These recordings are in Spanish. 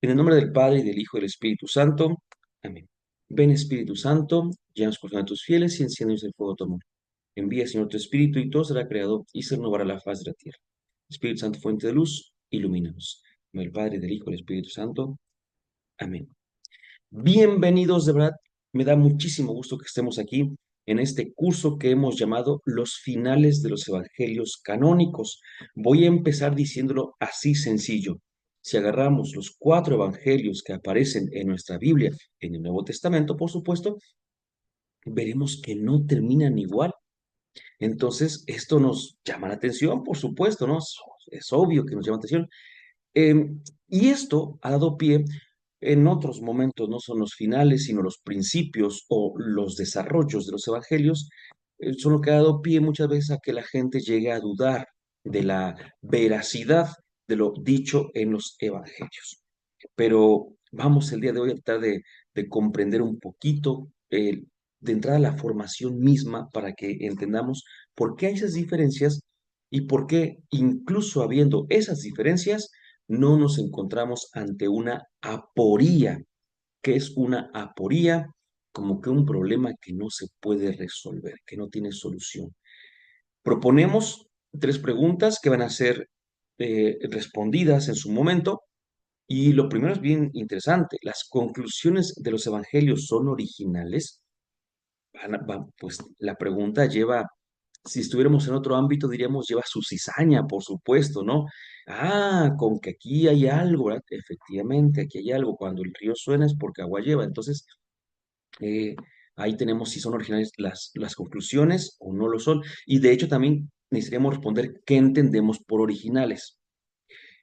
En el nombre del Padre, y del Hijo, y del Espíritu Santo. Amén. Ven, Espíritu Santo, llena los corazones de tus fieles y enciéndenos el fuego de tu amor. Envía, Señor, tu Espíritu, y todo será creado, y se renovará la faz de la tierra. Espíritu Santo, fuente de luz, ilumínanos. En el Padre, del Hijo, y del Espíritu Santo. Amén. Bienvenidos, de verdad, me da muchísimo gusto que estemos aquí en este curso que hemos llamado Los finales de los evangelios canónicos. Voy a empezar diciéndolo así sencillo. Si agarramos los cuatro evangelios que aparecen en nuestra Biblia, en el Nuevo Testamento, por supuesto, veremos que no terminan igual. Entonces, esto nos llama la atención, por supuesto, ¿no? Es obvio que nos llama la atención. Y esto ha dado pie en otros momentos, no son los finales, sino los principios o los desarrollos de los evangelios, son lo que ha dado pie muchas veces a que la gente llegue a dudar de la veracidad de lo dicho en los evangelios. Pero vamos el día de hoy a tratar de comprender un poquito, de entrada, la formación misma para que entendamos por qué hay esas diferencias y por qué, incluso habiendo esas diferencias, no nos encontramos ante una aporía. ¿Qué es una aporía? Como que un problema que no se puede resolver, que no tiene solución. Proponemos tres preguntas que van a ser respondidas en su momento, y lo primero es bien interesante. ¿Las conclusiones de los evangelios son originales? Pues la pregunta lleva, si estuviéramos en otro ámbito, diríamos, lleva su cizaña, por supuesto, ¿no? Ah, con que aquí hay algo, ¿verdad? Efectivamente, aquí hay algo. Cuando el río suena es porque agua lleva. Entonces, eh, ahí tenemos si son originales las conclusiones o no lo son. Y de hecho, también necesitaríamos responder qué entendemos por originales.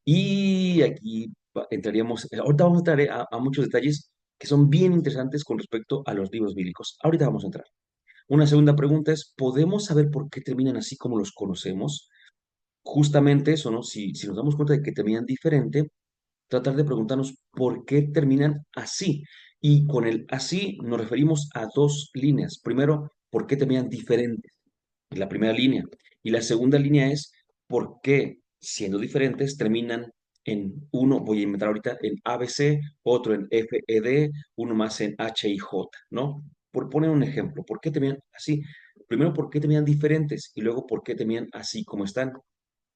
Y aquí entraríamos, ahorita vamos a entrar a muchos detalles que son bien interesantes con respecto a los libros bíblicos. Ahorita vamos a entrar. Una segunda pregunta es, ¿podemos saber por qué terminan así como los conocemos? Justamente eso, ¿no? Si nos damos cuenta de que terminan diferente, tratar de preguntarnos por qué terminan así. Y con el así nos referimos a dos líneas. Primero, ¿por qué terminan diferentes? La primera línea. Y la segunda línea es por qué, siendo diferentes, terminan en uno, voy a inventar ahorita, en ABC, otro en FED, uno más en HIJ, ¿no? Por poner un ejemplo, ¿por qué terminan así? Primero, ¿por qué terminan diferentes? Y luego, ¿por qué terminan así como están?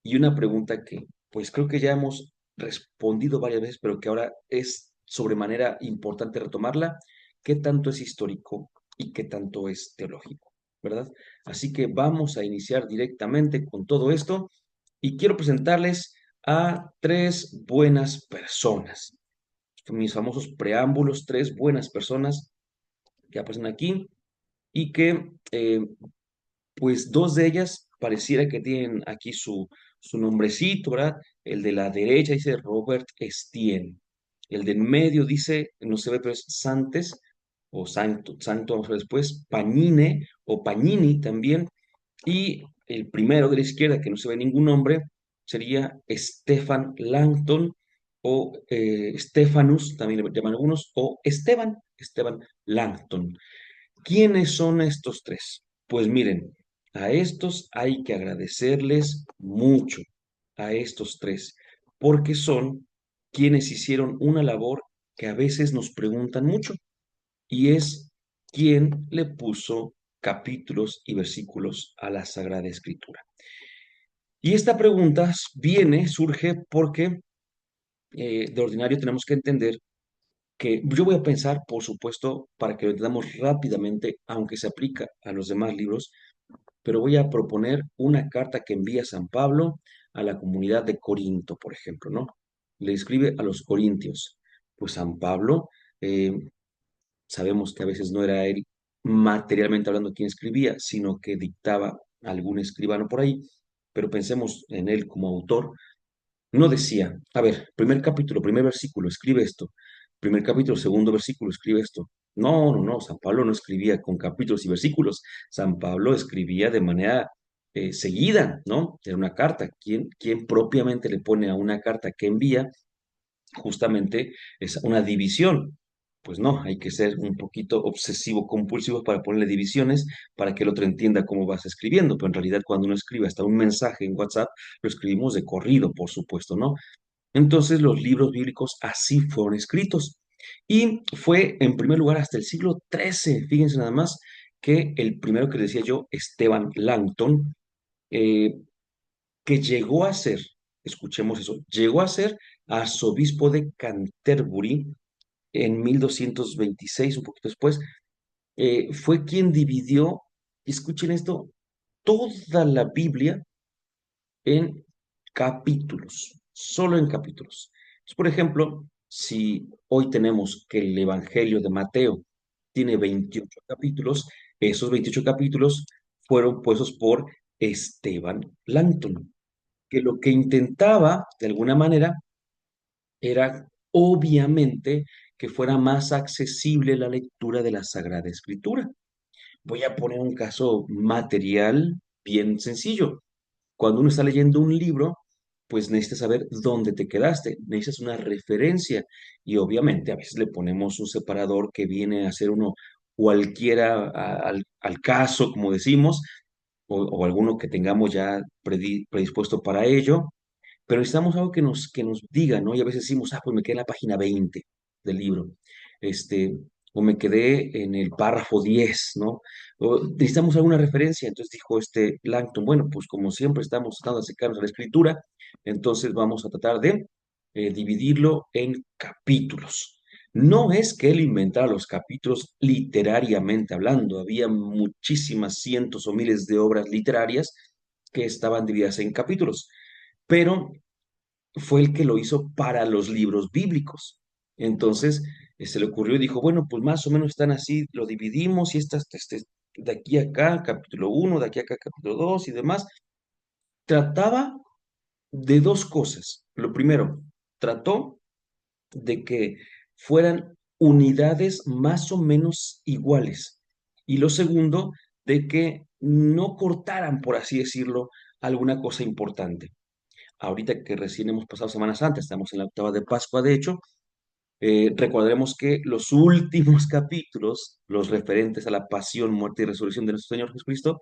Y una pregunta que, pues creo que ya hemos respondido varias veces, pero que ahora es sobremanera importante retomarla. ¿Qué tanto es histórico y qué tanto es teológico? ¿Verdad? Así que vamos a iniciar directamente con todo esto y quiero presentarles a tres buenas personas. Mis famosos preámbulos, tres buenas personas que aparecen aquí y que pues dos de ellas pareciera que tienen aquí su nombrecito, ¿verdad? El de la derecha dice Robert Estienne. El de en medio dice, no se ve, pero es Santos, o Santo, vamos a ver después, Pañine, o Pañini también. Y el primero de la izquierda, que no se ve ningún nombre, sería Stefan Langton, o Stephanus, también le llaman algunos, o Esteban Langton. ¿Quiénes son estos tres? Pues miren, a estos hay que agradecerles mucho, a estos tres, porque son quienes hicieron una labor que a veces nos preguntan mucho, y es quién le puso capítulos y versículos a la Sagrada Escritura. Y esta pregunta surge porque de ordinario tenemos que entender que yo voy a pensar, por supuesto, para que lo entendamos rápidamente, aunque se aplica a los demás libros, pero voy a proponer una carta que envía San Pablo a la comunidad de Corinto, por ejemplo, ¿no? Le escribe a los corintios. Pues San Pablo, eh, sabemos que a veces no era él materialmente hablando quien escribía, sino que dictaba algún escribano por ahí, pero pensemos en él como autor. No decía, a ver, primer capítulo, primer versículo, escribe esto. Primer capítulo, segundo versículo, escribe esto. No, no, no, San Pablo no escribía con capítulos y versículos. San Pablo escribía de manera seguida, ¿no? Era una carta. ¿Quién propiamente le pone a una carta que envía? Justamente es una división. Pues no, hay que ser un poquito obsesivo, compulsivo para ponerle divisiones para que el otro entienda cómo vas escribiendo. Pero en realidad cuando uno escribe hasta un mensaje en WhatsApp, lo escribimos de corrido, por supuesto, ¿no? Entonces los libros bíblicos así fueron escritos. Y fue en primer lugar hasta el siglo XIII, fíjense nada más, que el primero que decía yo, Esteban Langton, eh, que llegó a ser, escuchemos eso, llegó a ser arzobispo de Canterbury en 1226, un poquito después, fue quien dividió, escuchen esto, toda la Biblia en capítulos, solo en capítulos. Entonces, por ejemplo, si hoy tenemos que el Evangelio de Mateo tiene 28 capítulos, esos 28 capítulos fueron puestos por Esteban Langton, que lo que intentaba, de alguna manera, era obviamente que fuera más accesible la lectura de la Sagrada Escritura. Voy a poner un caso material bien sencillo. Cuando uno está leyendo un libro, pues necesitas saber dónde te quedaste, necesitas una referencia y obviamente a veces le ponemos un separador que viene a ser uno cualquiera al caso, como decimos, o alguno que tengamos ya predispuesto para ello, pero necesitamos algo que nos diga, ¿no? Y a veces decimos, pues me quedé en la página 20 del libro, este, o me quedé en el párrafo 10, ¿no? O necesitamos alguna referencia. Entonces dijo Langton, bueno, pues como siempre estamos tratando de acercarnos a la escritura, entonces vamos a tratar de dividirlo en capítulos. No es que él inventara los capítulos literariamente hablando, había muchísimas cientos o miles de obras literarias que estaban divididas en capítulos, pero fue el que lo hizo para los libros bíblicos. Entonces, se le ocurrió y dijo, bueno, pues más o menos están así, lo dividimos y estas, de aquí a acá, capítulo uno, de aquí a acá, capítulo 2 y demás. Trataba de dos cosas. Lo primero, trató de que fueran unidades más o menos iguales. Y lo segundo, de que no cortaran, por así decirlo, alguna cosa importante. Ahorita que recién hemos pasado Semana Santa, estamos en la octava de Pascua, de hecho, recordaremos que los últimos capítulos, los referentes a la pasión, muerte y resurrección de nuestro Señor Jesucristo,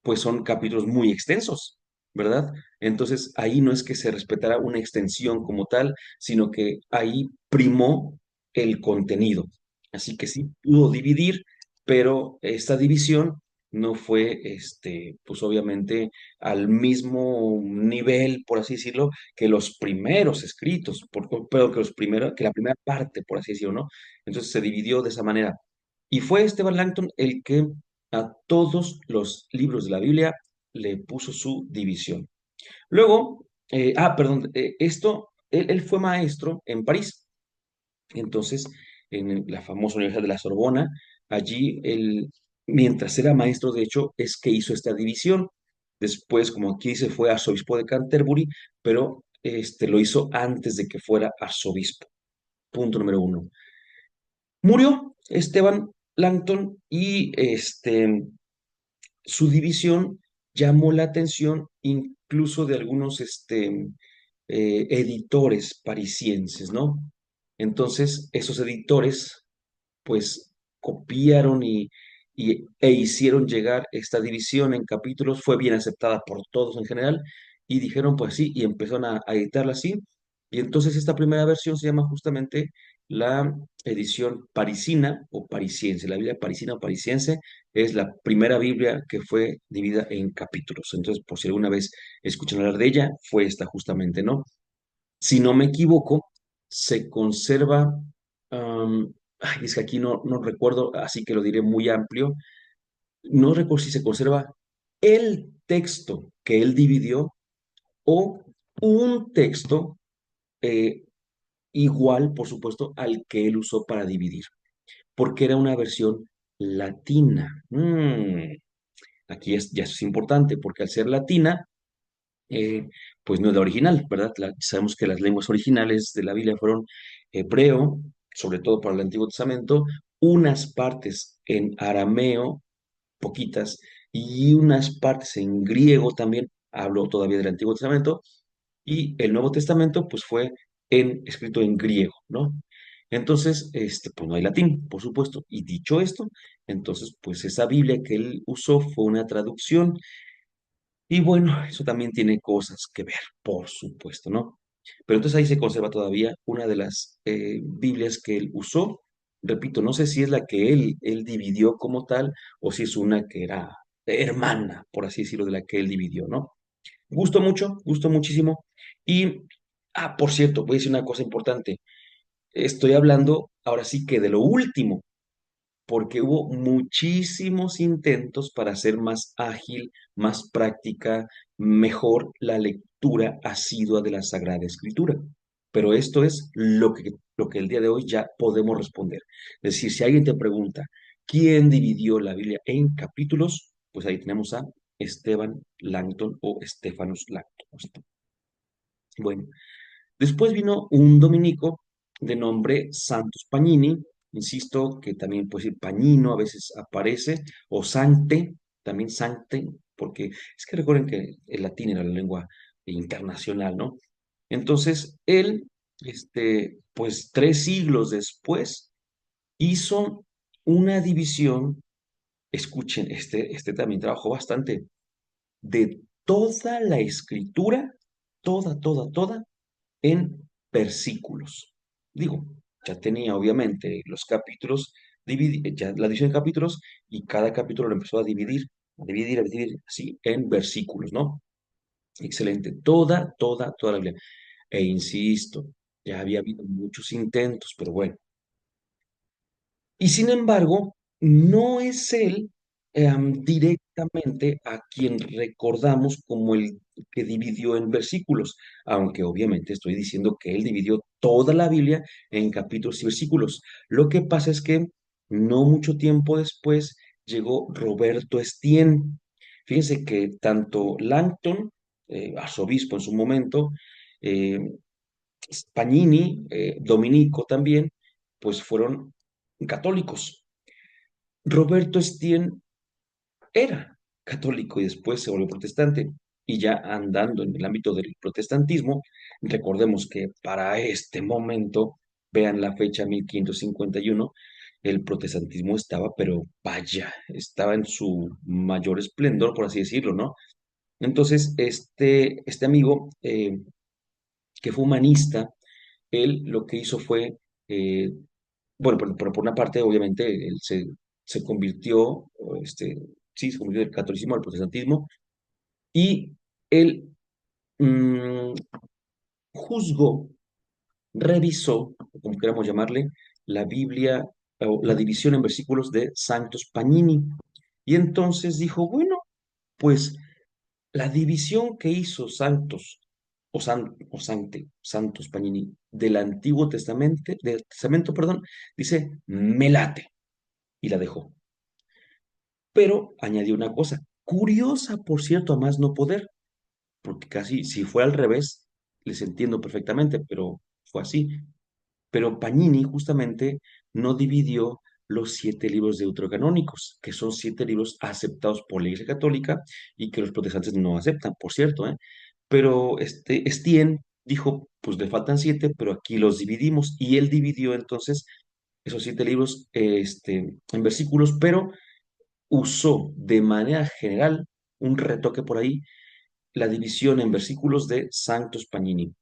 pues son capítulos muy extensos, ¿verdad? Entonces ahí no es que se respetara una extensión como tal, sino que ahí primó el contenido. Así que sí pudo dividir, pero esta división no fue, pues obviamente al mismo nivel, por así decirlo, que los primeros escritos, pero que la primera parte, por así decirlo, ¿no? Entonces se dividió de esa manera. Y fue Esteban Langton el que a todos los libros de la Biblia le puso su división. Luego, perdón, él fue maestro en París, entonces en la famosa Universidad de la Sorbona, allí él, mientras era maestro, de hecho, es que hizo esta división. Después, como aquí se fue arzobispo de Canterbury, pero lo hizo antes de que fuera arzobispo. Punto número uno. Murió Esteban Langton y su división llamó la atención incluso de algunos editores parisienses, ¿no? Entonces, esos editores, pues, copiaron e hicieron llegar esta división en capítulos, fue bien aceptada por todos en general, y dijeron, pues sí, y empezaron a editarla así. Y entonces esta primera versión se llama justamente la edición parisina o parisiense. La Biblia parisina o parisiense es la primera Biblia que fue dividida en capítulos. Entonces, por si alguna vez escuchan hablar de ella, fue esta justamente, ¿no? Si no me equivoco, se conserva, es que aquí no recuerdo, así que lo diré muy amplio, no recuerdo si se conserva el texto que él dividió o un texto eh, igual, por supuesto, al que él usó para dividir, porque era una versión latina. Aquí ya eso es importante, porque al ser latina, eh, pues no es la original, ¿verdad? Sabemos que las lenguas originales de la Biblia fueron hebreo, sobre todo para el Antiguo Testamento, unas partes en arameo, poquitas, y unas partes en griego también, hablo todavía del Antiguo Testamento, y el Nuevo Testamento pues fue escrito en griego, ¿no? Entonces, pues no hay latín, por supuesto. Y dicho esto, entonces, pues esa Biblia que él usó fue una traducción y bueno, eso también tiene cosas que ver, por supuesto, ¿no? Pero entonces ahí se conserva todavía una de las Biblias que él usó. Repito, no sé si es la que él dividió como tal o si es una que era hermana, por así decirlo, de la que él dividió, ¿no? Gustó mucho, gustó muchísimo. Y, por cierto, voy a decir una cosa importante. Estoy hablando ahora sí que de lo último, porque hubo muchísimos intentos para hacer más ágil, más práctica, mejor la lectura asidua de la Sagrada Escritura. Pero esto es lo que el día de hoy ya podemos responder. Es decir, si alguien te pregunta, ¿quién dividió la Biblia en capítulos? Pues ahí tenemos a Esteban Langton o Stephanus Langton. Bueno, después vino un dominico de nombre Santos Pagnini, insisto que también puede decir Pañino, a veces aparece, o Sancte, también Sancte, porque es que recuerden que el latín era la lengua internacional, ¿no? Entonces, él, pues 3 siglos después, hizo una división, escuchen, este también trabajó bastante, de toda la escritura, toda, en versículos. Digo, ya tenía obviamente los capítulos, ya la división de capítulos, y cada capítulo lo empezó a dividir, así, en versículos, ¿no? Excelente. Toda la Biblia. E insisto, ya había habido muchos intentos, pero bueno. Y sin embargo, no es él directamente a quien recordamos como el que dividió en versículos, aunque obviamente estoy diciendo que él dividió toda la Biblia en capítulos y versículos. Lo que pasa es que no mucho tiempo después llegó Roberto Estienne. Fíjense que tanto Langton, arzobispo en su momento, eh, Pagnini, Dominico también, pues fueron católicos. Roberto Estienne era católico y después se volvió protestante. Y ya andando en el ámbito del protestantismo, recordemos que para este momento, vean la fecha 1551, el protestantismo estaba, pero vaya, estaba en su mayor esplendor, por así decirlo, ¿no? Entonces, este amigo, que fue humanista, él lo que hizo fue, eh, bueno, por una parte, obviamente, él se convirtió, sí, se convirtió del catolicismo al protestantismo, y él mm, juzgó, revisó, como queramos llamarle, la Biblia o la división en versículos de Santos Pagnini. Y entonces dijo, bueno, pues la división que hizo Santos Pagnini del Testamento, perdón, dice, me late, y la dejó. Pero añadió una cosa, curiosa, por cierto, a más no poder, porque casi si fue al revés, les entiendo perfectamente, pero fue así. Pero Pagnini justamente no dividió los 7 libros deuterocanónicos, que son 7 libros aceptados por la Iglesia Católica y que los protestantes no aceptan, por cierto, ¿eh? Pero Estienne dijo, pues le faltan 7, pero aquí los dividimos, y él dividió entonces esos 7 libros, en versículos, pero usó de manera general un retoque por ahí, la división en versículos de Santos Pagnini.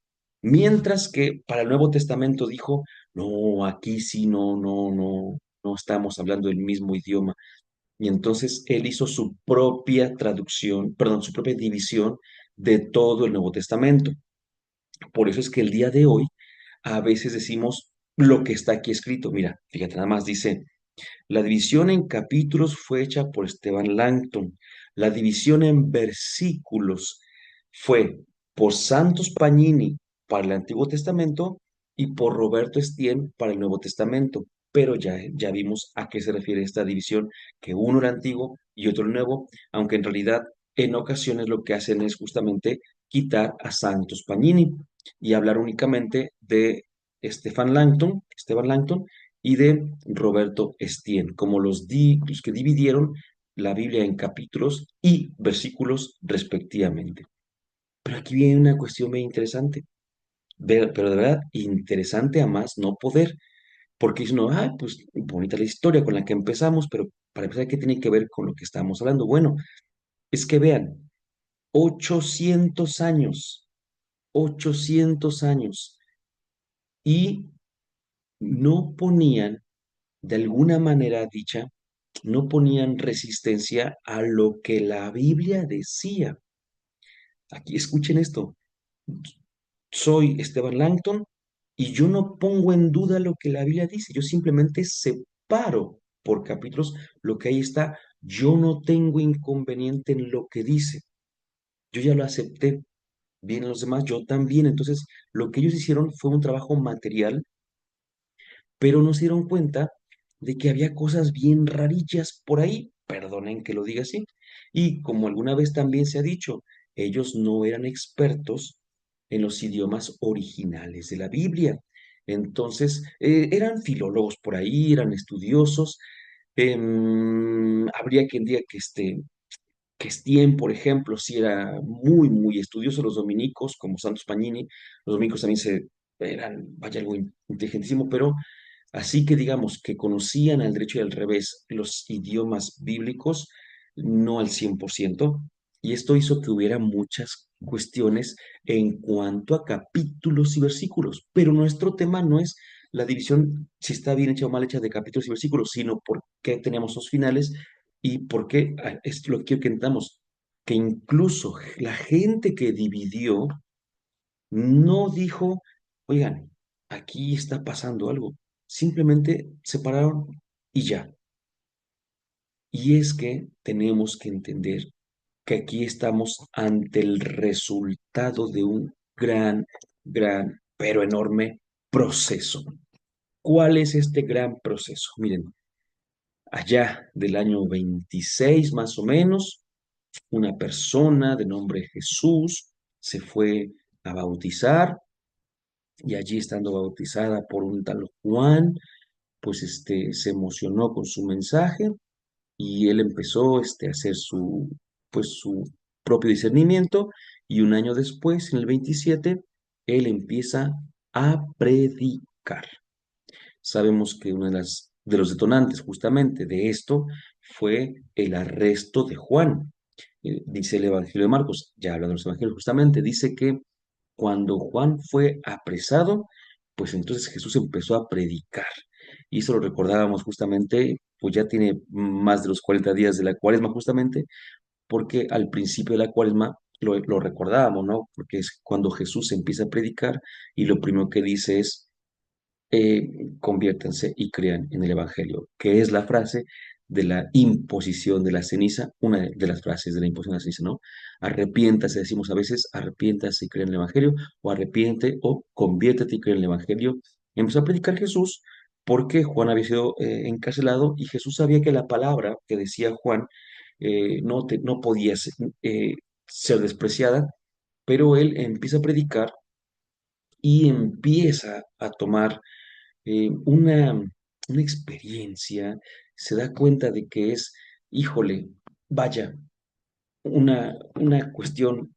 Mientras que para el Nuevo Testamento dijo, no, aquí sí, no estamos hablando del mismo idioma. Y entonces él hizo su propia traducción, perdón, su propia división de todo el Nuevo Testamento. Por eso es que el día de hoy a veces decimos lo que está aquí escrito. Mira, fíjate, nada más dice, la división en capítulos fue hecha por Esteban Langton. La división en versículos fue por Santos Pagnini para el Antiguo Testamento y por Roberto Estienne para el Nuevo Testamento. Pero ya vimos a qué se refiere esta división, que uno era antiguo y otro el nuevo, aunque en realidad en ocasiones lo que hacen es justamente quitar a Santos Pagnini y hablar únicamente de Esteban Langton y de Roberto Estienne, como los que dividieron la Biblia en capítulos y versículos respectivamente. Pero aquí viene una cuestión muy interesante, pero de verdad interesante a más no poder, porque dice uno, pues bonita la historia con la que empezamos, pero para empezar, ¿qué tiene que ver con lo que estamos hablando? Bueno, es que vean, 800 años. 800 años y no ponían, de alguna manera dicha, no ponían resistencia a lo que la Biblia decía. Aquí escuchen esto. Soy Esteban Langton y yo no pongo en duda lo que la Biblia dice. Yo simplemente separo por capítulos lo que ahí está. Yo no tengo inconveniente en lo que dice. Yo ya lo acepté. Bien los demás, yo también. Entonces, lo que ellos hicieron fue un trabajo material, pero no se dieron cuenta de que había cosas bien rarillas por ahí, perdonen que lo diga así. Y como alguna vez también se ha dicho, ellos no eran expertos en los idiomas originales de la Biblia. Entonces, eran filólogos por ahí, eran estudiosos. Habría quien diga que Stien, por ejemplo, sí era muy, muy estudioso, los dominicos, como Santos Pagnini, los dominicos también eran, vaya, algo inteligentísimo, pero así que digamos que conocían al derecho y al revés los idiomas bíblicos, no al 100%, y esto hizo que hubiera muchas cuestiones en cuanto a capítulos y versículos, pero nuestro tema no es la división si está bien hecha o mal hecha de capítulos y versículos, sino por qué tenemos los finales y por qué es lo que quiero que entendamos, que incluso la gente que dividió no dijo, oigan, aquí está pasando algo. Simplemente separaron y ya. Y es que tenemos que entender que aquí estamos ante el resultado de un gran, pero enorme proceso. ¿Cuál es este gran proceso? Miren, allá del año 26 más o menos, una persona de nombre Jesús se fue a bautizar y allí estando bautizada por un tal Juan, pues se emocionó con su mensaje y él empezó a hacer su propio discernimiento y un año después, en el 27, él empieza a predicar. Sabemos que uno de los detonantes justamente de esto fue el arresto de Juan. Dice el Evangelio de Marcos, ya hablando de los evangelios justamente, dice que cuando Juan fue apresado, pues entonces Jesús empezó a predicar. Y eso lo recordábamos justamente, pues ya tiene más de los 40 días de la cuaresma justamente, porque al principio de la cuaresma lo recordábamos, ¿no? Porque es cuando Jesús empieza a predicar y lo primero que dice es, conviértanse y crean en el Evangelio, que es la frase de la imposición de la ceniza, una de las frases de la imposición de la ceniza, ¿no? Arrepiéntase, decimos a veces, arrepiéntase y crea en el Evangelio, o arrepiente o conviértete y crea en el Evangelio. Empezó a predicar Jesús porque Juan había sido encarcelado y Jesús sabía que la palabra que decía Juan no podía ser despreciada, pero él empieza a predicar y empieza a tomar una experiencia, se da cuenta de que es, híjole, vaya, una cuestión,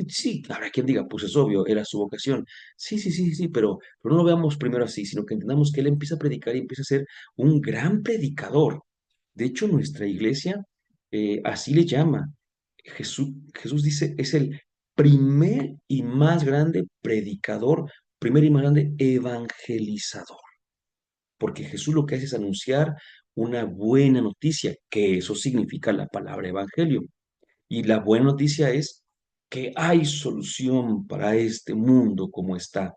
sí, habrá quien diga, pues es obvio, era su vocación. Sí, sí, sí, sí, pero no lo veamos primero así, sino que entendamos que él empieza a predicar y empieza a ser un gran predicador. De hecho, nuestra iglesia así le llama. Jesús dice, es el primer y más grande predicador, primer y más grande evangelizador, porque Jesús lo que hace es anunciar una buena noticia, que eso significa la palabra evangelio. Y la buena noticia es que hay solución para este mundo como está.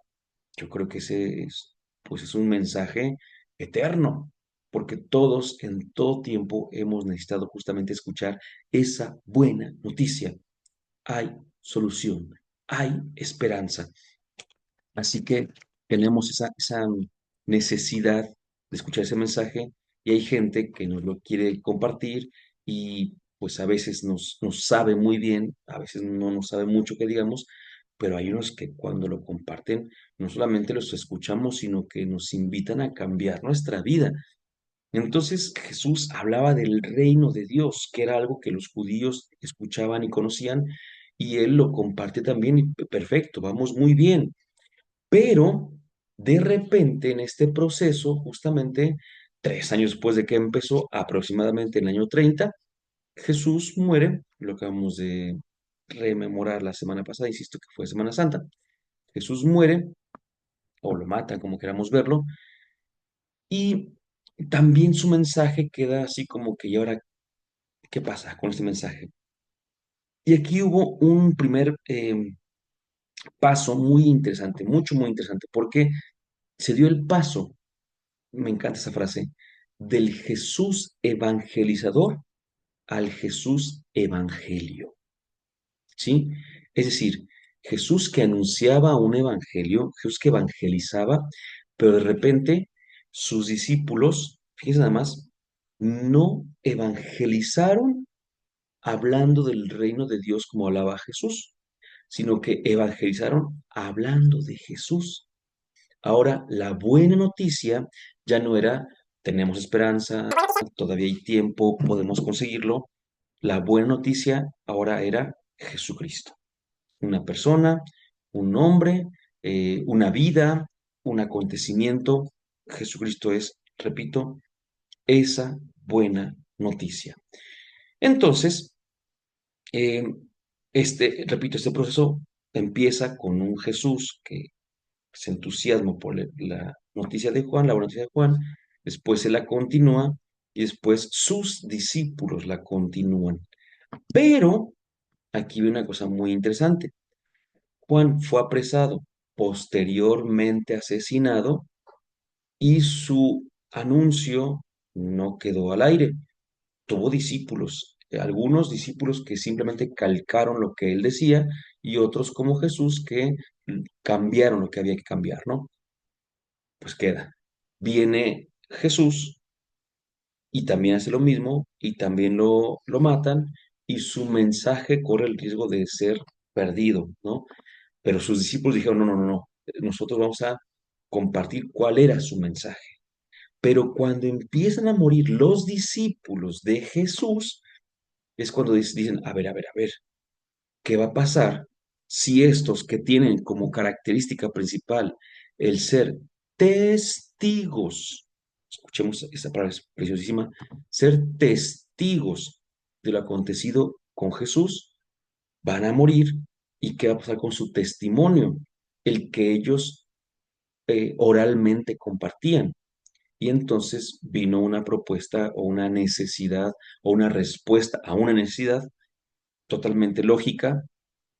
Yo creo que ese es, pues es un mensaje eterno, porque todos en todo tiempo hemos necesitado justamente escuchar esa buena noticia. Hay solución, hay esperanza. Así que tenemos esa necesidad de escuchar ese mensaje y hay gente que nos lo quiere compartir y pues a veces nos sabe muy bien, a veces no nos sabe mucho que digamos, pero hay unos que cuando lo comparten no solamente los escuchamos, sino que nos invitan a cambiar nuestra vida. Entonces Jesús hablaba del reino de Dios, que era algo que los judíos escuchaban y conocían, y él lo comparte también y perfecto, vamos muy bien. Pero de repente en este proceso, justamente 3 años después de que empezó, aproximadamente en el año 30, Jesús muere, lo acabamos de rememorar la semana pasada, insisto que fue Semana Santa. Jesús muere, o lo matan, como queramos verlo, y también su mensaje queda así como que, ¿y ahora qué pasa con este mensaje? Y aquí hubo un primer paso muy interesante, mucho, muy interesante, porque se dio el paso, me encanta esa frase, del Jesús evangelizador al Jesús evangelio, ¿sí? Es decir, Jesús que anunciaba un evangelio, Jesús que evangelizaba, pero de repente sus discípulos, fíjense nada más, no evangelizaron hablando del reino de Dios como hablaba Jesús, sino que evangelizaron hablando de Jesús. Ahora, la buena noticia ya no era, tenemos esperanza, todavía hay tiempo, podemos conseguirlo. La buena noticia ahora era Jesucristo. Una persona, un hombre, una vida, un acontecimiento. Jesucristo es, repito, esa buena noticia. Entonces, eh, repito, este proceso empieza con un Jesús que se entusiasma por la noticia de Juan, la buena noticia de Juan, después se la continúa y después sus discípulos la continúan. Pero aquí viene una cosa muy interesante. Juan fue apresado, posteriormente asesinado y su anuncio no quedó al aire. Tuvo discípulos, algunos discípulos que simplemente calcaron lo que él decía y otros como Jesús que cambiaron lo que había que cambiar, ¿no? Pues queda. Viene Jesús y también hace lo mismo y también lo matan y su mensaje corre el riesgo de ser perdido, ¿no? Pero sus discípulos dijeron, no, no, no, no, nosotros vamos a compartir cuál era su mensaje. Pero cuando empiezan a morir los discípulos de Jesús, es cuando dicen, a ver, ¿qué va a pasar si estos que tienen como característica principal el ser testigos, escuchemos esta palabra es preciosísima, ser testigos de lo acontecido con Jesús, van a morir y qué va a pasar con su testimonio, el que ellos oralmente compartían? Y entonces vino una propuesta o una necesidad o una respuesta a una necesidad totalmente lógica.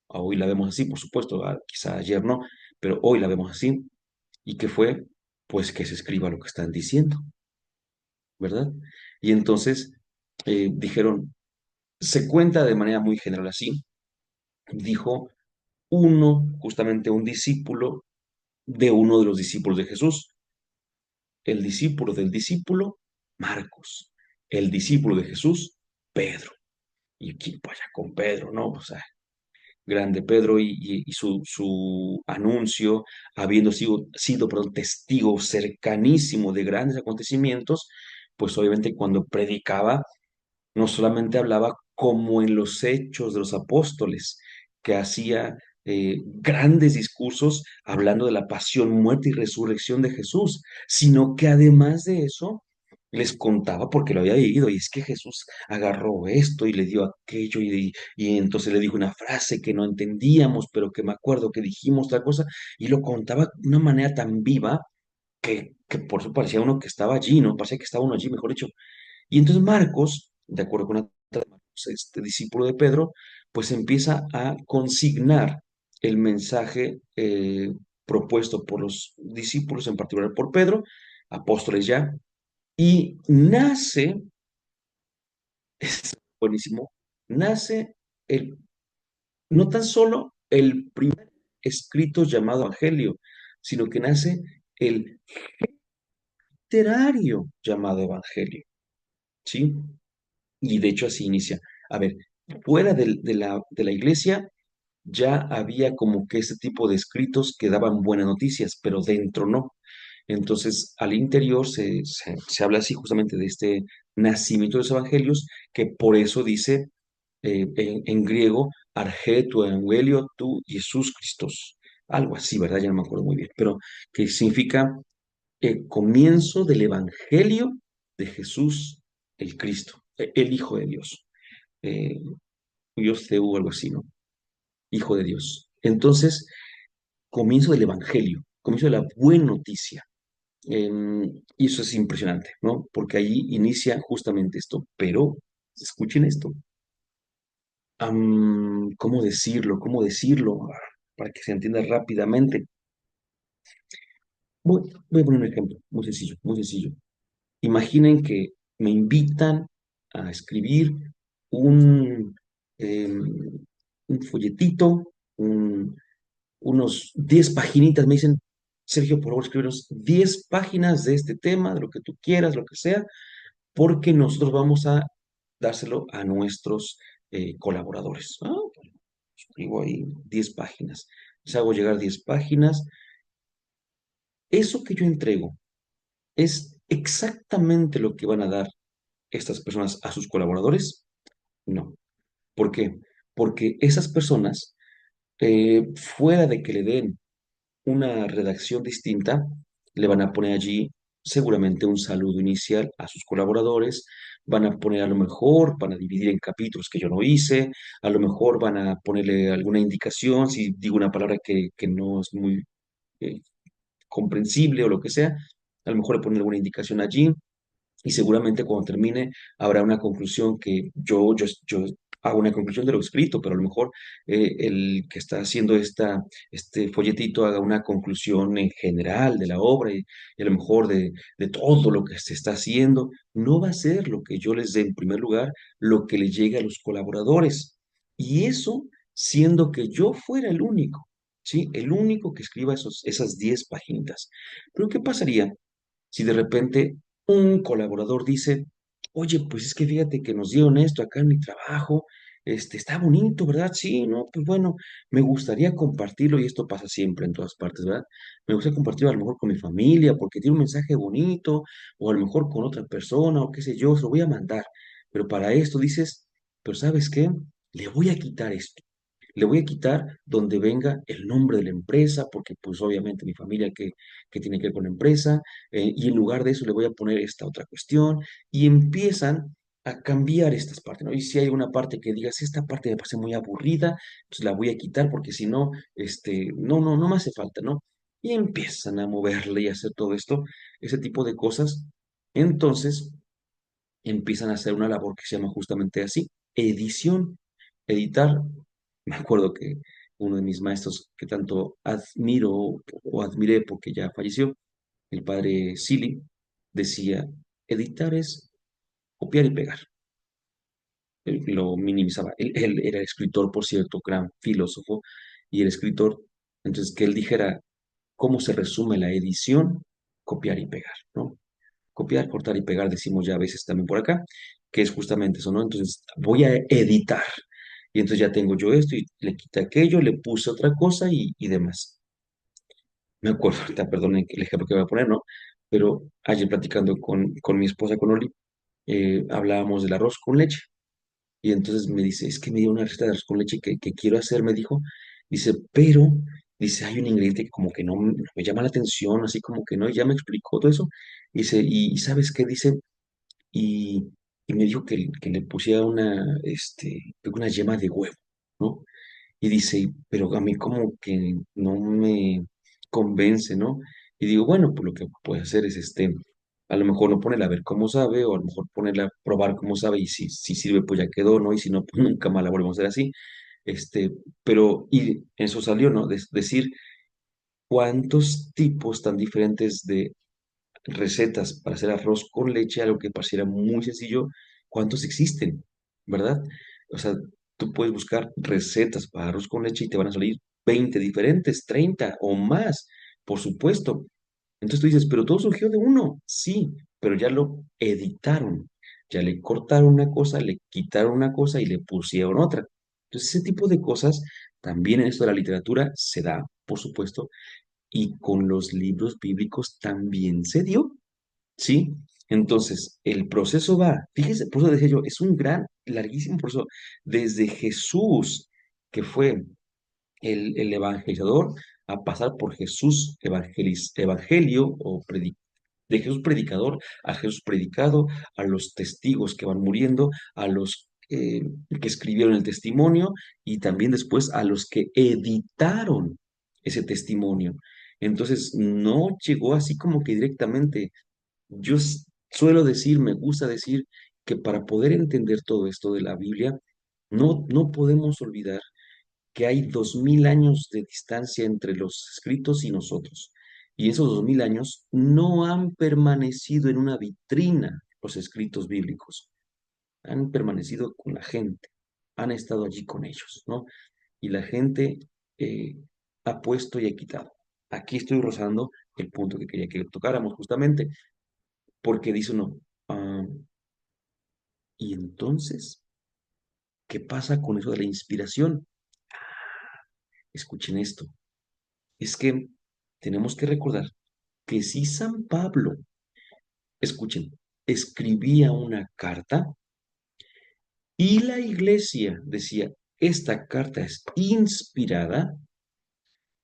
Hoy la vemos así, por supuesto, quizá ayer no, pero hoy la vemos así. ¿Y qué fue? Pues que se escriba lo que están diciendo, ¿verdad? Y entonces dijeron, se cuenta de manera muy general así, dijo uno, justamente un discípulo de uno de los discípulos de Jesús, el discípulo del discípulo, Marcos, el discípulo de Jesús, Pedro. Y aquí, pues ya con Pedro, ¿no? O sea, grande Pedro y su anuncio, habiendo sido perdón, testigo cercanísimo de grandes acontecimientos, pues obviamente cuando predicaba, no solamente hablaba como en los hechos de los apóstoles, que hacía grandes discursos hablando de la pasión, muerte y resurrección de Jesús, sino que además de eso, les contaba porque lo había vivido, y es que Jesús agarró esto y le dio aquello, y entonces le dijo una frase que no entendíamos, pero que me acuerdo que dijimos tal cosa, y lo contaba de una manera tan viva que por eso parecía uno que estaba allí, ¿no? Parecía que estaba uno allí, mejor dicho. Y entonces Marcos, de acuerdo con este discípulo de Pedro, pues empieza a consignar el mensaje propuesto por los discípulos, en particular por Pedro, apóstoles ya, y nace, es buenísimo, nace el, no tan solo el primer escrito llamado Evangelio, sino que nace el literario llamado Evangelio, ¿sí? Y de hecho así inicia. A ver, fuera de la iglesia ya había como que este tipo de escritos que daban buenas noticias, pero dentro no. Entonces, al interior se habla así justamente de este nacimiento de los evangelios, que por eso dice en griego, arge tu evangelio tu Jesús Christos. Algo así, ¿verdad? Ya no me acuerdo muy bien, pero que significa comienzo del evangelio de Jesús el Cristo, el Hijo de Dios. Eh, Dios Teu, algo así, ¿no? Hijo de Dios. Entonces, comienzo del Evangelio, comienzo de la buena noticia. Y eso es impresionante, ¿no? Porque allí inicia justamente esto. Pero, escuchen esto. ¿Cómo decirlo? ¿Cómo decirlo? Para que se entienda rápidamente. Voy a poner un ejemplo muy sencillo, muy sencillo. Imaginen que me invitan a escribir un, un folletito, unos 10 paginitas. Me dicen, Sergio, por favor, escríbenos 10 páginas de este tema, de lo que tú quieras, lo que sea, porque nosotros vamos a dárselo a nuestros colaboradores. Bueno, escribo ahí 10 páginas. Les hago llegar 10 páginas. Eso que yo entrego es exactamente lo que van a dar estas personas a sus colaboradores. No. ¿Por qué? Porque esas personas, fuera de que le den una redacción distinta, le van a poner allí seguramente un saludo inicial a sus colaboradores, van a poner a lo mejor, van a dividir en capítulos que yo no hice, a lo mejor van a ponerle alguna indicación, si digo una palabra que no es muy eh, comprensible o lo que sea, a lo mejor le ponen alguna indicación allí, y seguramente cuando termine habrá una conclusión que yo hago una conclusión de lo escrito, pero a lo mejor el que está haciendo este folletito haga una conclusión en general de la obra y a lo mejor de todo lo que se está haciendo. No va a ser lo que yo les dé en primer lugar, lo que le llegue a los colaboradores. Y eso siendo que yo fuera el único, ¿sí? El único que escriba esas 10 páginas. Pero ¿qué pasaría si de repente un colaborador dice, oye, pues es que fíjate que nos dieron esto acá en mi trabajo, está bonito, ¿verdad? Sí, no, pues bueno, me gustaría compartirlo y esto pasa siempre en todas partes, ¿verdad? Me gustaría compartirlo a lo mejor con mi familia porque tiene un mensaje bonito o a lo mejor con otra persona o qué sé yo, se lo voy a mandar. Pero para esto dices, pero ¿sabes qué? Le voy a quitar esto. Le voy a quitar donde venga el nombre de la empresa, porque pues obviamente mi familia que tiene que ver con la empresa, y en lugar de eso le voy a poner esta otra cuestión, y empiezan a cambiar estas partes, ¿no? Y si hay una parte que digas, esta parte me parece muy aburrida, pues la voy a quitar porque si no, no me hace falta, ¿no? Y empiezan a moverle y a hacer todo esto, ese tipo de cosas. Entonces, empiezan a hacer una labor que se llama justamente así, edición, editar. Me acuerdo que uno de mis maestros que tanto admiro o admiré porque ya falleció, el padre Sili, decía, editar es copiar y pegar. Él lo minimizaba. Él era escritor, por cierto, gran filósofo, y el escritor, entonces que él dijera, ¿cómo se resume la edición? Copiar y pegar, ¿no? Copiar, cortar y pegar, decimos ya a veces también por acá, que es justamente eso, ¿no? Entonces voy a editar. Y entonces ya tengo yo esto y le quité aquello, le puse otra cosa y demás. Me acuerdo, ahorita, perdonen el ejemplo que voy a poner, ¿no? Pero ayer platicando con mi esposa, con Oli, hablábamos del arroz con leche. Y entonces me dice, es que me dio una receta de arroz con leche que quiero hacer, me dijo. Dice, pero, dice, hay un ingrediente que como que no me llama la atención, así como que no, y ya me explicó todo eso. Dice, y ¿sabes qué? Dice, y, y me dijo que le pusiera una yema de huevo, ¿no? Y dice, pero a mí como que no me convence, ¿no? Y digo, bueno, pues lo que puede hacer es a lo mejor no ponerla a ver cómo sabe, o a lo mejor ponerla a probar cómo sabe, y si sirve, pues ya quedó, ¿no? Y si no, pues nunca más la volvemos a hacer así. Y eso salió, ¿no? Decir cuántos tipos tan diferentes de recetas para hacer arroz con leche, algo que pareciera muy sencillo, ¿cuántos existen? ¿Verdad? O sea, tú puedes buscar recetas para arroz con leche y te van a salir 20 diferentes, 30 o más, por supuesto. Entonces tú dices, pero todo surgió de uno, sí, pero ya lo editaron, ya le cortaron una cosa, le quitaron una cosa y le pusieron otra. Entonces ese tipo de cosas también en esto de la literatura se da, por supuesto, y con los libros bíblicos también se dio. ¿Sí? Entonces, el proceso va, fíjese, por eso decía yo, es un gran, larguísimo proceso, desde Jesús, que fue el evangelizador, a pasar por Jesús evangelio de Jesús predicador a Jesús predicado, a los testigos que van muriendo, a los que escribieron el testimonio y también después a los que editaron ese testimonio. Entonces, no llegó así como que directamente. Suelo decir, me gusta decir que para poder entender todo esto de la Biblia, no podemos olvidar que hay 2000 años de distancia entre los escritos y nosotros. Y esos 2000 años no han permanecido en una vitrina los escritos bíblicos, han permanecido con la gente, han estado allí con ellos, ¿no? Y la gente eh, ha puesto y ha quitado. Aquí estoy rozando el punto que quería que tocáramos justamente, porque dice uno, ah, ¿y entonces qué pasa con eso de la inspiración? Escuchen esto, es que tenemos que recordar que si San Pablo, escuchen, escribía una carta y la iglesia decía, esta carta es inspirada,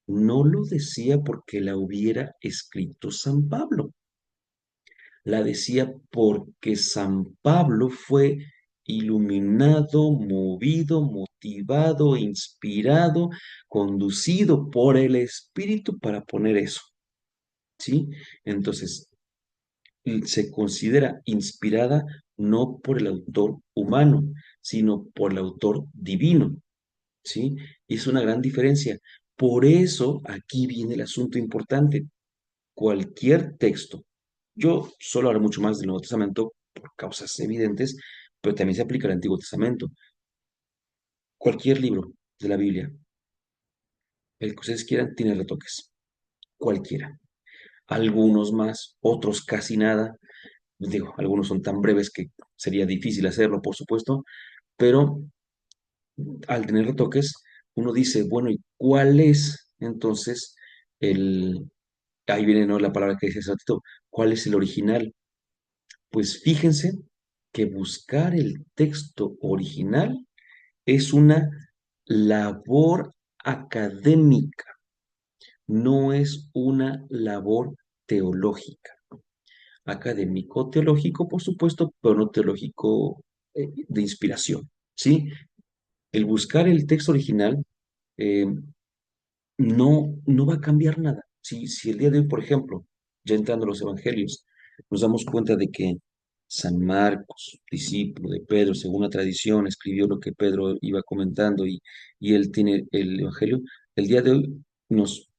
no lo decía porque la hubiera escrito San Pablo, la decía porque San Pablo fue iluminado, movido, motivado, inspirado, conducido por el Espíritu para poner eso, ¿sí? Entonces, se considera inspirada no por el autor humano, sino por el autor divino, ¿sí? Y es una gran diferencia. Por eso aquí viene el asunto importante. Cualquier texto, yo solo hablo mucho más del Nuevo Testamento por causas evidentes, pero también se aplica al Antiguo Testamento. Cualquier libro de la Biblia, el que ustedes quieran, tiene retoques. Cualquiera. Algunos más, otros casi nada. Digo, algunos son tan breves que sería difícil hacerlo, por supuesto, pero al tener retoques, uno dice, bueno, ¿y cuál es entonces el, ahí viene, ¿no?, la palabra que decía hace ratito, ¿cuál es el original? Pues fíjense que buscar el texto original es una labor académica, no es una labor teológica. Académico, teológico, por supuesto, pero no teológico de inspiración, ¿sí? El buscar el texto original eh, no va a cambiar nada. Si el día de hoy, por ejemplo, ya entrando a los evangelios, nos damos cuenta de que San Marcos, discípulo de Pedro, según la tradición, escribió lo que Pedro iba comentando y él tiene el evangelio, el día de hoy nos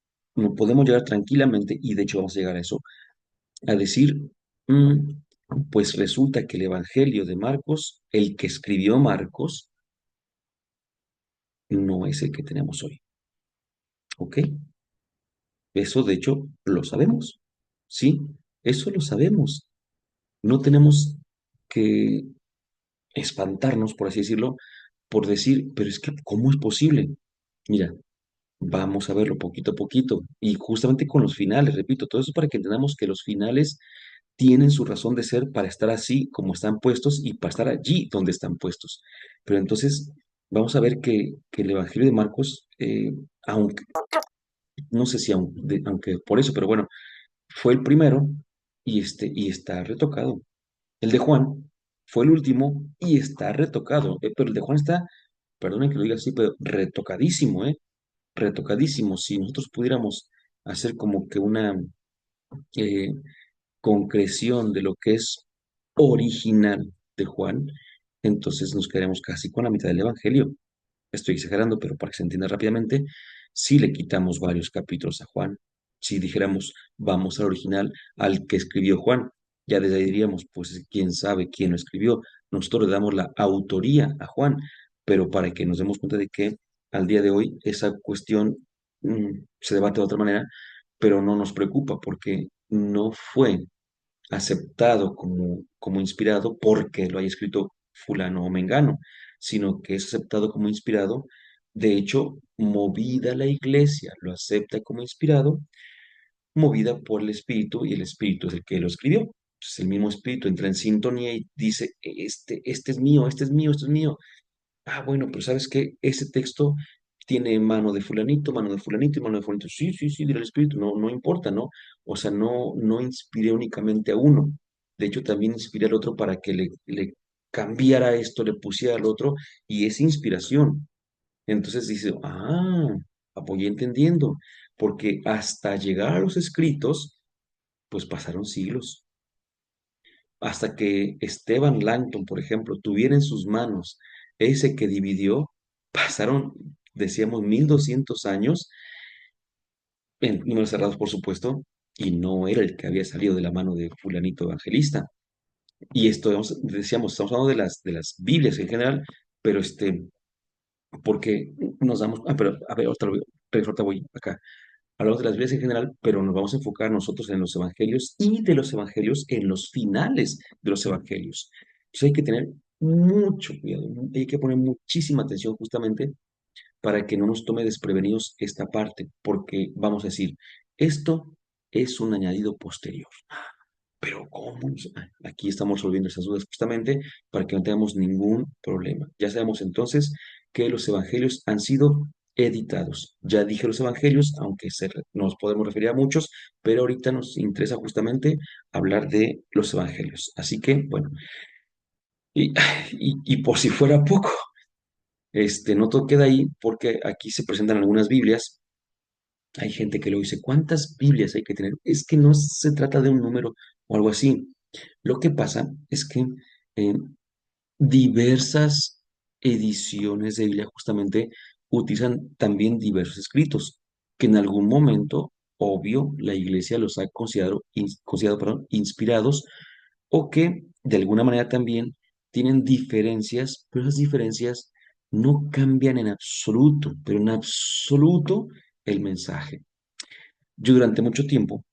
podemos llegar tranquilamente, y de hecho vamos a llegar a eso, a decir, "Mm, pues resulta que el evangelio de Marcos, el que escribió Marcos, no es el que tenemos hoy, ¿ok? Eso de hecho lo sabemos, ¿sí? Eso lo sabemos. No tenemos que espantarnos, por así decirlo, por decir, pero es que, ¿cómo es posible? Mira, vamos a verlo poquito a poquito y justamente con los finales, repito, todo eso para que entendamos que los finales tienen su razón de ser para estar así como están puestos y para estar allí donde están puestos. Pero entonces vamos a ver que el Evangelio de Marcos, aunque, no sé si aunque por eso, pero bueno, fue el primero y está retocado. El de Juan fue el último y está retocado. Pero el de Juan está, perdonen que lo diga así, pero retocadísimo, ¿eh? Retocadísimo. Si nosotros pudiéramos hacer como que una eh, concreción de lo que es original de Juan, entonces nos quedaremos casi con la mitad del Evangelio. Estoy exagerando, pero para que se entienda rápidamente, si le quitamos varios capítulos a Juan, si dijéramos, vamos al original, al que escribió Juan, ya desde ahí diríamos, pues quién sabe quién lo escribió. Nosotros le damos la autoría a Juan, pero para que nos demos cuenta de que al día de hoy esa cuestión se debate de otra manera, pero no nos preocupa porque no fue aceptado como inspirado porque lo haya escrito fulano o mengano, sino que es aceptado como inspirado. De hecho, movida la iglesia lo acepta como inspirado, movida por el Espíritu, y el Espíritu es el que lo escribió. Entonces, el mismo Espíritu entra en sintonía y dice, este es mío, este es mío, este es mío. Ah, bueno, pero ¿sabes qué? Ese texto tiene mano de fulanito y mano de fulanito. Sí, sí, sí, dirá el Espíritu, no importa, ¿no? O sea, no inspiré únicamente a uno. De hecho, también inspiré al otro para que le cambiara esto, le pusiera al otro, y es inspiración. Entonces dice, voy entendiendo. porque hasta llegar a los escritos, pues pasaron siglos. Hasta que Esteban Langton, por ejemplo, tuviera en sus manos ese que dividió, pasaron, decíamos, 1200 años, en números cerrados, por supuesto, y no era el que había salido de la mano de fulanito evangelista. Y esto, decíamos, estamos hablando de las Biblias en general, pero porque nos damos, pero a ver, ahorita voy acá. Hablamos de las Biblias en general, pero nos vamos a enfocar nosotros en los evangelios y de los evangelios en los finales de los evangelios. Entonces hay que tener mucho cuidado, hay que poner muchísima atención justamente para que no nos tome desprevenidos esta parte, porque vamos a decir, esto es un añadido posterior. Pero ¿cómo? Aquí estamos resolviendo esas dudas justamente para que no tengamos ningún problema. Ya sabemos entonces que los evangelios han sido editados. Ya dije los evangelios, aunque nos podemos referir a muchos, pero ahorita nos interesa justamente hablar de los evangelios. Así que, bueno, y, y por si fuera poco, no todo queda ahí porque aquí se presentan algunas Biblias. Hay gente que lo dice, ¿cuántas Biblias hay que tener? Es que no se trata de un número o algo así. Lo que pasa es que eh, diversas ediciones de Biblia justamente utilizan también diversos escritos que en algún momento, obvio, la iglesia los ha considerado, perdón, inspirados o que de alguna manera también tienen diferencias, pero esas diferencias no cambian en absoluto, pero en absoluto el mensaje. Yo durante mucho tiempo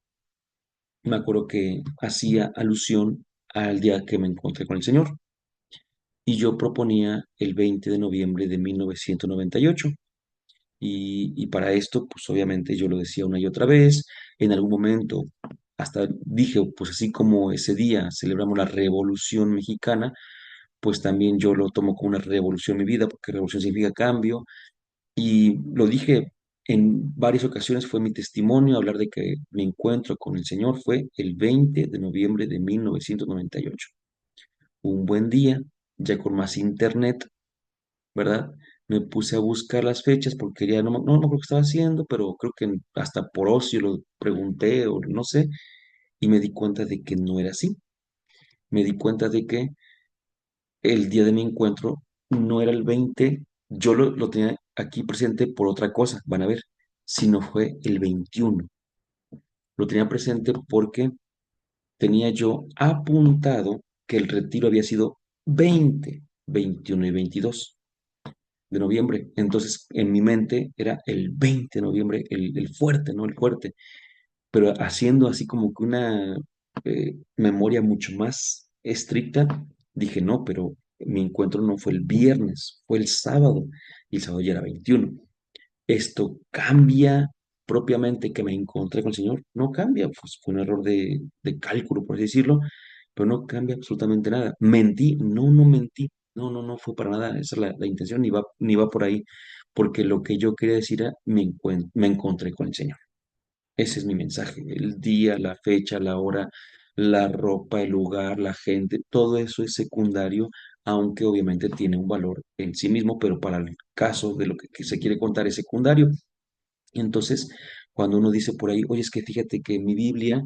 me acuerdo que hacía alusión al día que me encontré con el Señor y yo proponía el 20 de noviembre de 1998. Y para esto, pues obviamente yo lo decía una y otra vez. En algún momento hasta dije, pues así como ese día celebramos la Revolución Mexicana, pues también yo lo tomo como una revolución en mi vida, porque revolución significa cambio. Y lo dije en varias ocasiones, fue mi testimonio hablar de que mi encuentro con el Señor fue el 20 de noviembre de 1998. Un buen día, ya con más internet, ¿verdad? Me puse a buscar las fechas porque quería, no me acuerdo qué estaba haciendo, pero creo que hasta por ocio lo pregunté o no sé, y me di cuenta de que no era así. Me di cuenta de que el día de mi encuentro no era el 20, yo lo tenía aquí presente por otra cosa, van a ver, sino fue el 21. Lo tenía presente porque tenía yo apuntado que el retiro había sido 20, 21 y 22 de noviembre. Entonces, en mi mente era el 20 de noviembre, el fuerte, ¿no? El fuerte. Pero haciendo así como que una memoria mucho más estricta, dije, no, pero mi encuentro no fue el viernes, fue el sábado, y el sábado ya era 21. ¿Esto cambia propiamente que me encontré con el Señor? No cambia, pues fue un error de cálculo, por así decirlo, pero no cambia absolutamente nada. ¿Mentí? No, no mentí. No, no, no fue para nada esa es la intención, ni va por ahí, porque lo que yo quería decir era, me encontré con el Señor. Ese es mi mensaje. El día, la fecha, la hora, la ropa, el lugar, la gente, todo eso es secundario, aunque obviamente tiene un valor en sí mismo, pero para el caso de lo que se quiere contar es secundario. Y entonces, cuando uno dice por ahí, oye, es que fíjate que mi Biblia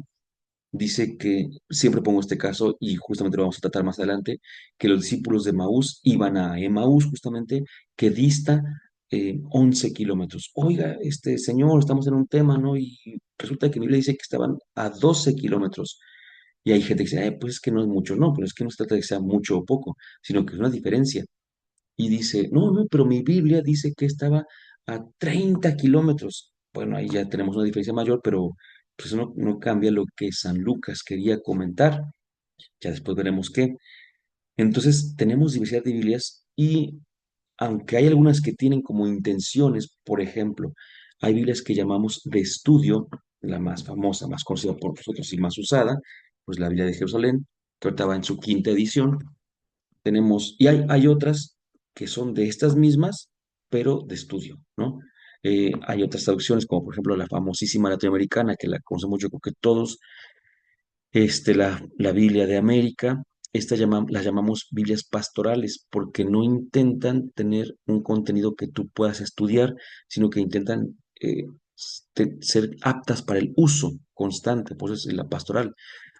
dice que, siempre pongo este caso y justamente lo vamos a tratar más adelante, que los discípulos de Maús iban a Emaús justamente, que dista 11 kilómetros. Oiga, señor, estamos en un tema, ¿no? Y resulta que mi Biblia dice que estaban a 12 kilómetros. Y hay gente que dice, pues es que no es mucho, no, pero es que no se trata de que sea mucho o poco, sino que es una diferencia. Y dice, no, no, pero mi Biblia dice que estaba a 30 kilómetros. Bueno, ahí ya tenemos una diferencia mayor, pero pues eso no cambia lo que San Lucas quería comentar. Ya después veremos qué. Entonces, tenemos diversidad de Biblias y aunque hay algunas que tienen como intenciones, por ejemplo, hay Biblias que llamamos de estudio, la más famosa, más conocida por nosotros y más usada, pues la Biblia de Jerusalén, que ahorita va en su quinta edición. Tenemos, y hay otras que son de estas mismas, pero de estudio, ¿no? Hay otras traducciones, como por ejemplo la famosísima latinoamericana, que la conocemos yo creo que todos, la Biblia de América. Las llamamos Biblias pastorales porque no intentan tener un contenido que tú puedas estudiar, sino que intentan ser aptas para el uso constante, por eso es la pastoral.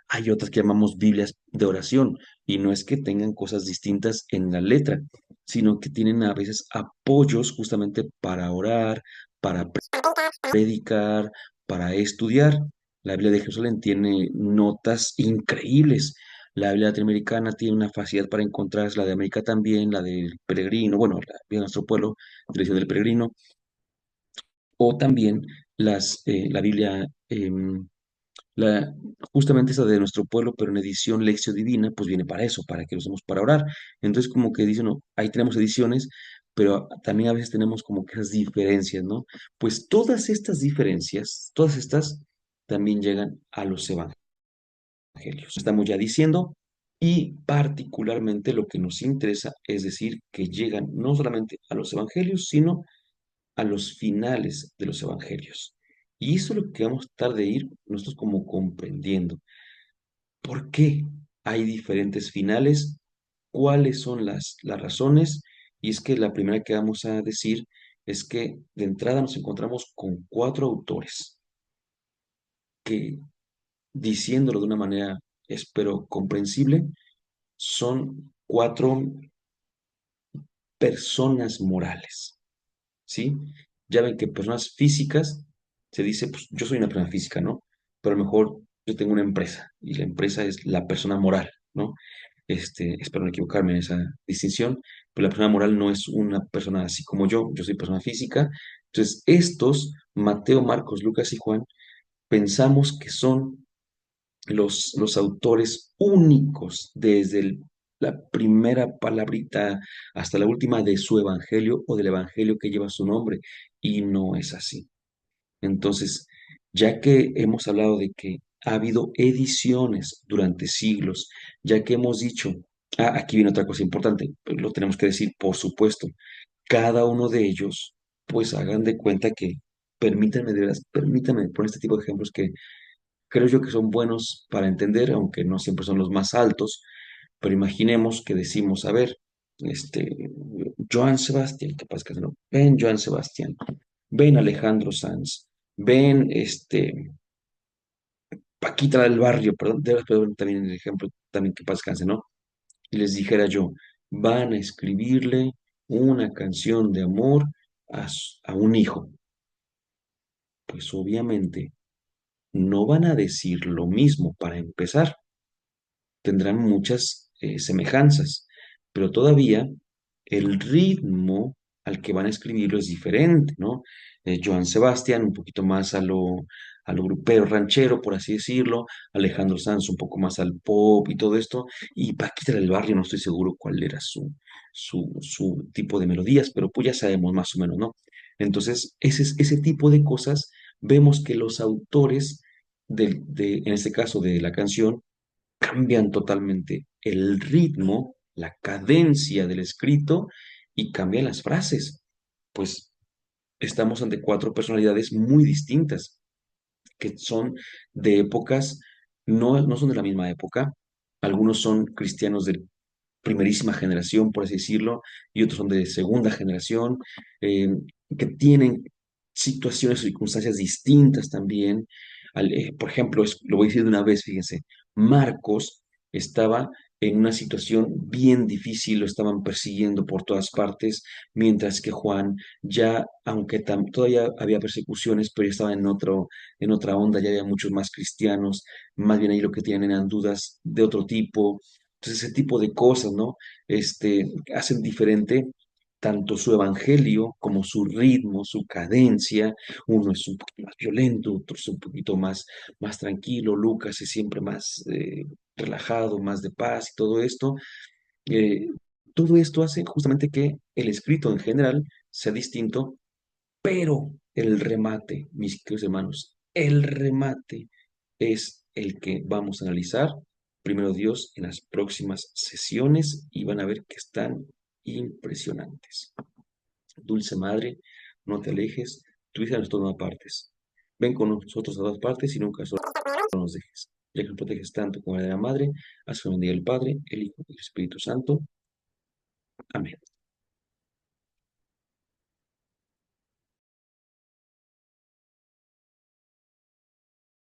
Hay otras que llamamos Biblias de oración, y no es que tengan cosas distintas en la letra, sino que tienen a veces apoyos justamente para orar, para predicar, para estudiar. La Biblia de Jerusalén tiene notas increíbles. La Biblia latinoamericana tiene una facilidad para encontrar, la de América también, la del peregrino, bueno, la Biblia de nuestro pueblo, tradición del peregrino, o también la Biblia, la, justamente esa de nuestro pueblo, pero en edición Lección Divina, pues viene para eso, para que lo usemos para orar. Entonces, como que dicen, no, ahí tenemos ediciones, pero también a veces tenemos como que esas diferencias, ¿no? Pues todas estas diferencias, todas estas también llegan a los evangelios. Estamos ya diciendo, y particularmente lo que nos interesa es decir que llegan no solamente a los evangelios, sino a los finales de los evangelios. Y eso es lo que vamos a tratar de ir nosotros como comprendiendo. ¿Por qué hay diferentes finales? ¿Cuáles son las razones? Y es que la primera que vamos a decir es que de entrada nos encontramos con cuatro autores que, diciéndolo de una manera, espero, comprensible, son cuatro personas morales, ¿sí? Ya ven que personas físicas se dice, pues yo soy una persona física, ¿no? Pero a lo mejor yo tengo una empresa y la empresa es la persona moral, ¿no? Espero no equivocarme en esa distinción, pero la persona moral no es una persona así como yo soy persona física. Entonces, estos, Mateo, Marcos, Lucas y Juan, pensamos que son los autores únicos desde la primera palabrita hasta la última de su evangelio o del evangelio que lleva su nombre, y no es así. Entonces, ya que hemos hablado de que ha habido ediciones durante siglos, ya que hemos dicho, aquí viene otra cosa importante, lo tenemos que decir, por supuesto, cada uno de ellos, pues hagan de cuenta que, permítanme, de veras, permítanme poner este tipo de ejemplos que creo yo que son buenos para entender, aunque no siempre son los más altos, pero imaginemos que decimos, a ver, Joan Sebastián, capaz que no, ven Joan Sebastián, ven Alejandro Sanz, ven Paquita del Barrio, perdón, perdón, también el ejemplo, también que paz descanse, ¿no? Y les dijera yo, van a escribirle una canción de amor a un hijo. Pues obviamente no van a decir lo mismo para empezar, tendrán muchas semejanzas, pero todavía el ritmo al que van a escribirlo es diferente, ¿no? Joan Sebastián un poquito más a lo grupero, ranchero, por así decirlo, Alejandro Sanz un poco más al pop y todo esto, y Paquita del Barrio no estoy seguro cuál era su tipo de melodías, pero pues ya sabemos más o menos, ¿no? Entonces, ese tipo de cosas, vemos que los autores, en este caso de la canción, cambian totalmente el ritmo, la cadencia del escrito y cambian las frases. Pues estamos ante cuatro personalidades muy distintas, que son de épocas, no son de la misma época. Algunos son cristianos de primerísima generación, por así decirlo, y otros son de segunda generación, eh, que tienen situaciones o circunstancias distintas también. Por ejemplo, lo voy a decir de una vez, fíjense, Marcos estaba en una situación bien difícil, lo estaban persiguiendo por todas partes, mientras que Juan ya, aunque todavía había persecuciones, pero ya estaba en otra onda, ya había muchos más cristianos, más bien ahí lo que tienen eran dudas de otro tipo. Entonces, ese tipo de cosas, ¿no? Hacen diferente tanto su evangelio como su ritmo, su cadencia. Uno es un poquito más violento, otro es un poquito más tranquilo. Lucas es siempre más relajado, más de paz y todo esto. Eh, Todo esto hace justamente que el escrito en general sea distinto, pero el remate, mis queridos hermanos, el remate es el que vamos a analizar, primero Dios, en las próximas sesiones y van a ver que están impresionantes. Dulce Madre, no te alejes, tu hija nos toma partes. Ven con nosotros a todas partes y nunca solo nos dejes. Ya que nos proteges tanto como la de la Madre, haz que bendiga el Padre, el Hijo y el Espíritu Santo. Amén.